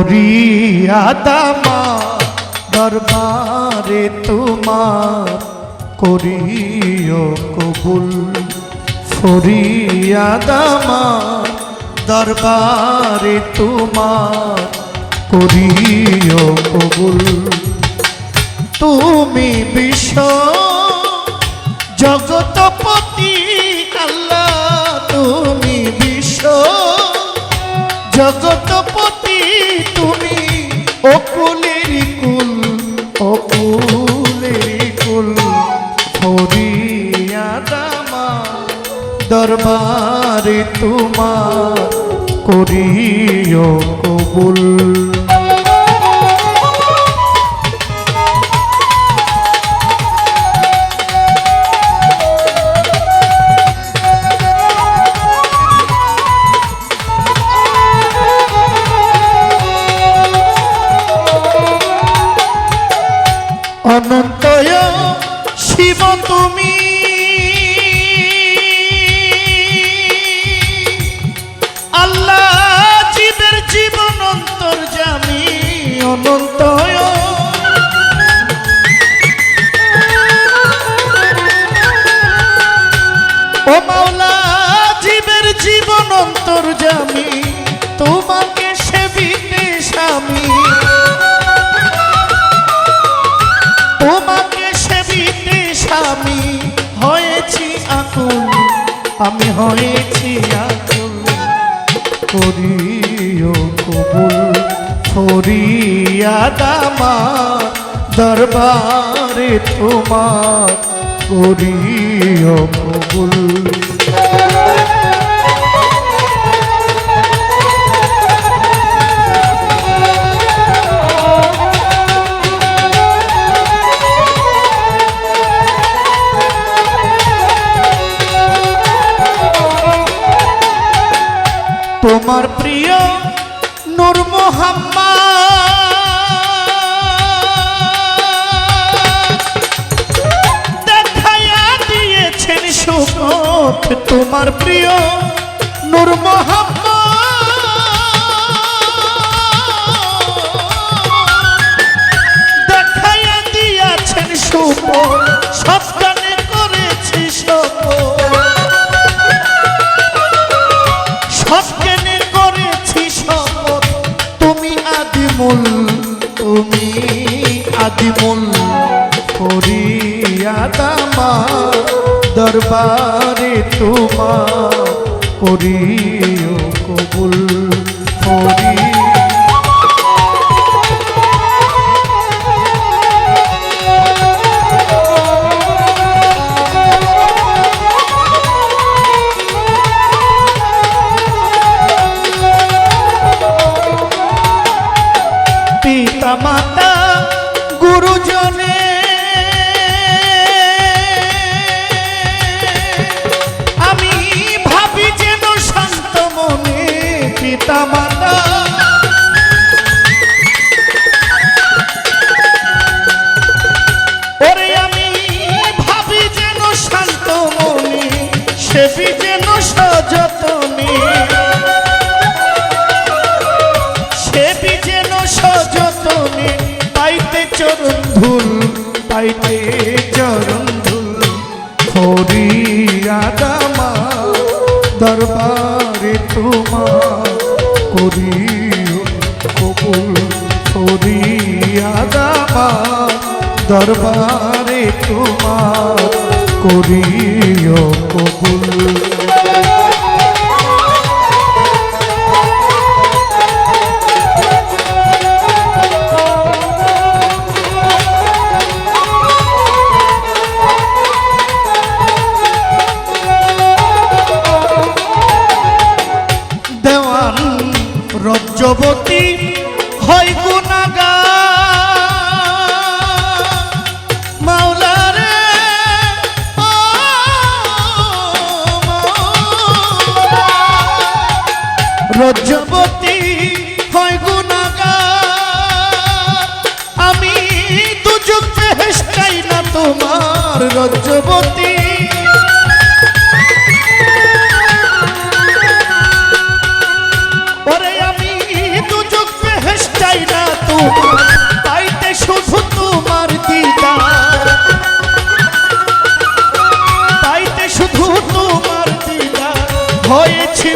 ফরিয়াদামা দরবারে তোমার করিও কবুল। ফরিয়াদামা দরবারে তোমার করিও কবুল। তুমি বিশ্ব জগতপতি আল্লাহ, তুমি বিশ্ব জগতপতি, তুমি অকুলের কুল, অকুলের কুল। ফরিয়াদামা দরবারে তোমার করিও কবুল। অনন্তয় শিব তুমি, আল্লাহ জীবের জীবন অন্তর্যামী। অনন্তয় ও মাওলা জীবের জীবন অন্তর্যামী, তোমাকে সেবিতে স্বামী, তোমাকে সেবিতে স্বামী হয়েছি আকুল, আমি হয়েছি আকুল। করিও কবুল। ফরিয়াদামা দরবারে তোমার করিও কবুল। তোমার প্রিয় নূর মুহাম্মদ দেখাইয়া দিয়েছেন সুপথ। তোমার প্রিয় নূর মুহাম্মদ দেখাইয়া দিয়েছেন সুপথ। সবখানে করেছি শপথ, সবখানে করেছি শপথ। তুমি আদিমূল, তুমি আদিমূল। ফরিয়াদামা দরবারে তোমার করিও কবুল। পিতা মাতা গুরুজনে আমি ভাবি যেন শান্ত মনে। পিতা মাতা ওরে আমি ভাবি যেন শান্ত মনে, সেবি যেন সযতনে, সেবি যেন সযতনে। পাইতে চরণ ধুল, পাইতে চরণ ধুল। ফরিয়াদামা দরবারে তোমার করিও কবুল। ফরিয়াদামা দরবারে তোমার করিও কবুল। রজ্জবতী হয় গুনাগার মাওলা রে, ও রজ্জবতী হয় গুনাগার। আমি দুজক বেহেশতাই না তোমার রজ্জবতী। ওরে আমি দুজক বেহেশত তোমার পাইতে শুধু তোমার দিদার পাইতে শুধু তোমার দিদার হয়েছি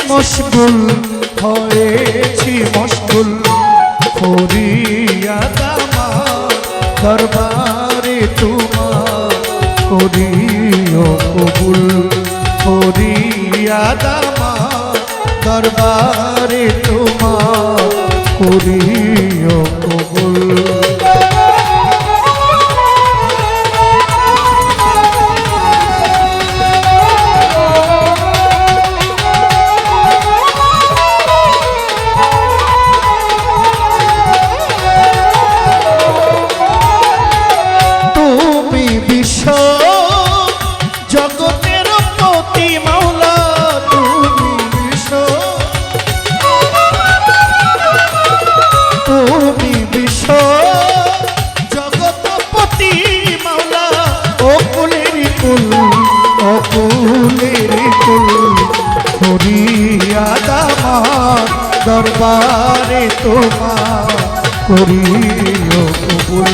মশগুল ফরিয়াদ আমার দরবারে তোমার করিও কবুল ফরিয়াদ আমার দরবারে তোমার করিও কবুল জগতের পতি মাওলা তুমি বিশ্ব জগৎপতি মাওলা অকুলের কুল ফরিয়াদ আমার দরবারে তোমার করিও কবুল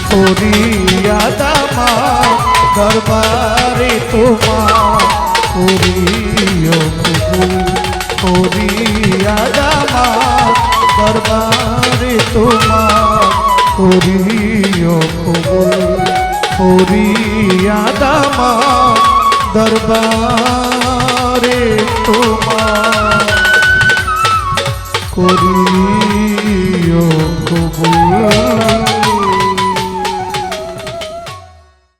ফরিয়াদ আমার দরবারে তোমার করিও কবুল ফরিয়াদ আমার দরবারে তোমার করিও কবুল ফরিয়াদ আমার দরবারে তোমার করিও কবুল।